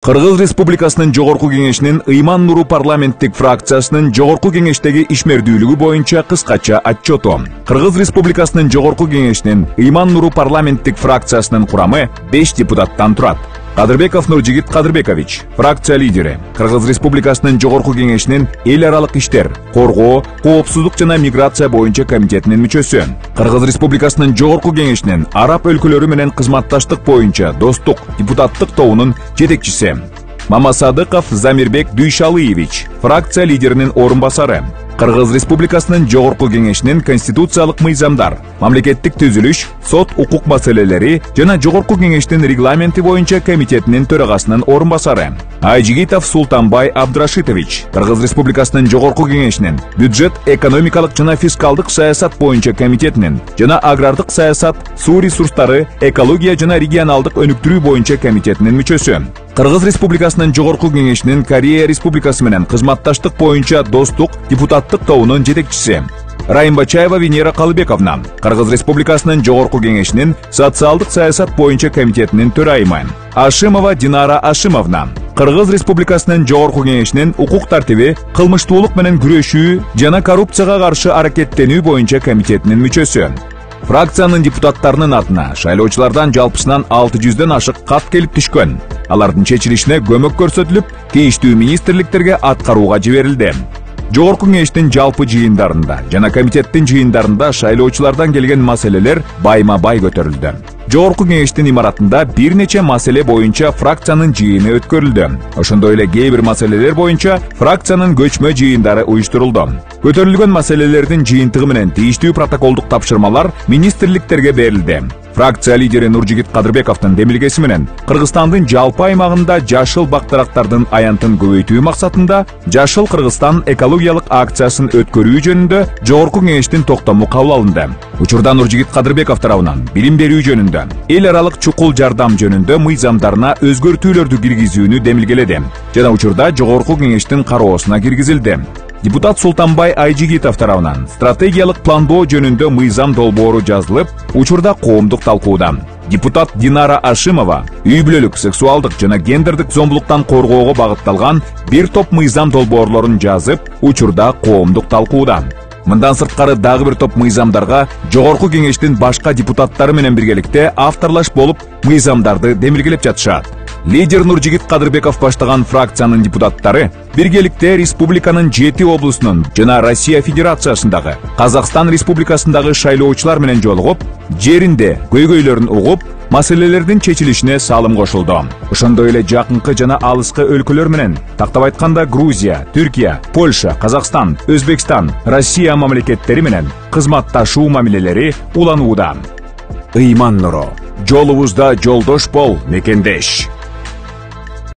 Кыргыз Республикасынын Жогорку Кеңешинин Ыйман Нуру парламенттик фракциясынын Жогорку Кеңештеги ишмердүүлүгү боюнча кыскача отчету. Кыргыз Республикасынын Жогорку Кеңешинин Ыйман Нуру парламенттик фракциясынын курамы 5 депутаттан турат. Кадырбеков Нуржигит Кадырбекович, фракция лидери, Кыргыз Республикасынын Жогорку Кеңешинин эл аралык иштер, коргоо, коопсуздук жана миграция боюнча комитетинин мүчөсү. Кыргыз Республикасынын Жогорку Кеңешинин Араб өлкөлөрү менен кызматташтык боюнча достук депутаттык тобунун жетекчиси. Мамасадыков Замирбек Дүйшалыевич, фракция лидеринин орун басары. Кыргыз Республикасынын Жогорку Кеңешинин конституциялык мыйзамдар, мамлекеттик түзүлүш, сот укук маселелери жана Жогорку Кеңештин регламенти боюнча комитетинин төрагасынын орун басары. Айжигитов Султанбай Абдрашитович, Кыргыз Республикасынын Жогорку Кеңешинин бюджет, экономикалык жана фискалдык саясат боюнча комитетинин жана агрардык саясат, суу ресурстары, экология жана регионалдык өнүктүрүү боюнча комитетинин мүчөсү. Кыргыз Республикасынын Жогорку Кеңешинин Корея Республикасы менен кызматташтык боюнча достук депутаттык тобунун жетекчиси. Райымбачаева Венера Калыбековна, Кыргыз Республикасынын Жогорку Кеңешинин социалдык саясат боюнча комитетинин төрайымы. Ашимова Динара Ашимовна, Кыргыз Республикасынын Жогорку Кеңешинин укук тартиби, кылмыштуулук менен күрөшүү жана коррупцияга каршы аракеттенүү боюнча комитетинин мүчөсү. Фракциянын депутаттарынын атына шайлоочулардан жалпысынан 600ден ашык кат келип түшкөн. Алардын чечилишине көмөк көрсөтүлүп, тийиштүү министрликтерге аткарууга жиберилди. Жогорку Кеңештин жалпы жыйындарында жана комитеттин жыйындарында шайлоочулардан келген маселелер байма-бай көтөрүлдү. Жогорку Кеңештин имаратында бир нече маселе боюнча фракциянын жыйыны өткөрүлдү. Ошондой эле кээ бир маселелер боюнча фракциянын көчмө жыйындары уюштурулду. Көтөрүлгөн маселелердин жыйынтыгы менен тийиштүү протоколдук тапшырмалар министрликтерге берилди. Фракция лидери Нуржигит Кадырбековдун демилгеси менен Кыргызстандын жалпы аймагында жашыл бактырактардын аянтын көбөйтүү максатында Жашыл Кыргызстан экологиялык акциясын өткөрүү жөнүндө Жогорку Кеңештин токтому кабыл алынды. Учурда Нуржигит Кадырбеков тарабынан билим берүү жөнүндө, эл аралык чукул жардам жөнүндө мыйзамдарына өзгөртүүлөрдү киргизүүнү демилгеледи жана учурда Жогорку Кеңештин кароосуна киргизилди. Депутат Султанбай Айжигитов тарабынан стратегиялык пландоо жөнүндө мыйзам долбоору жазылып, учурда коомдук талкууда. Депутат Динара Ашимова үй-бүлөлүк, сексуалдык жана гендердик зомбулуктан коргоого багытталган бир топ мыйзам долбоорлорун жазып, учурда коомдук талкууда. Мындан сырткары дагы бир топ мыйзамдарга Жогорку Кеңештин башка депутаттары менен биргеликте авторлаш болуп, мыйзамдарды демилгелеп жатышат. Лидер Нуржигит Кадырбеков баштаган фракциянын депутаттары биргеликте республиканын 7 облусунун жана Россия Федерациясындагы, Казакстан Республикасындагы шайлоочулар менен жолугуп, жеринде көйгөйлөрүн угуп, маселелердин чечилишине салым кошулду. Ошондой эле жакынкы жана алыскы өлкөлөр менен, тактап айтканда Грузия, Түркия, Польша, Казакстан, Өзбекстан, Россия мамлекеттери менен кызматташуу мамилелери уланууда. Ыйман Нуру, жолубузда жолдош бол, мекендеш.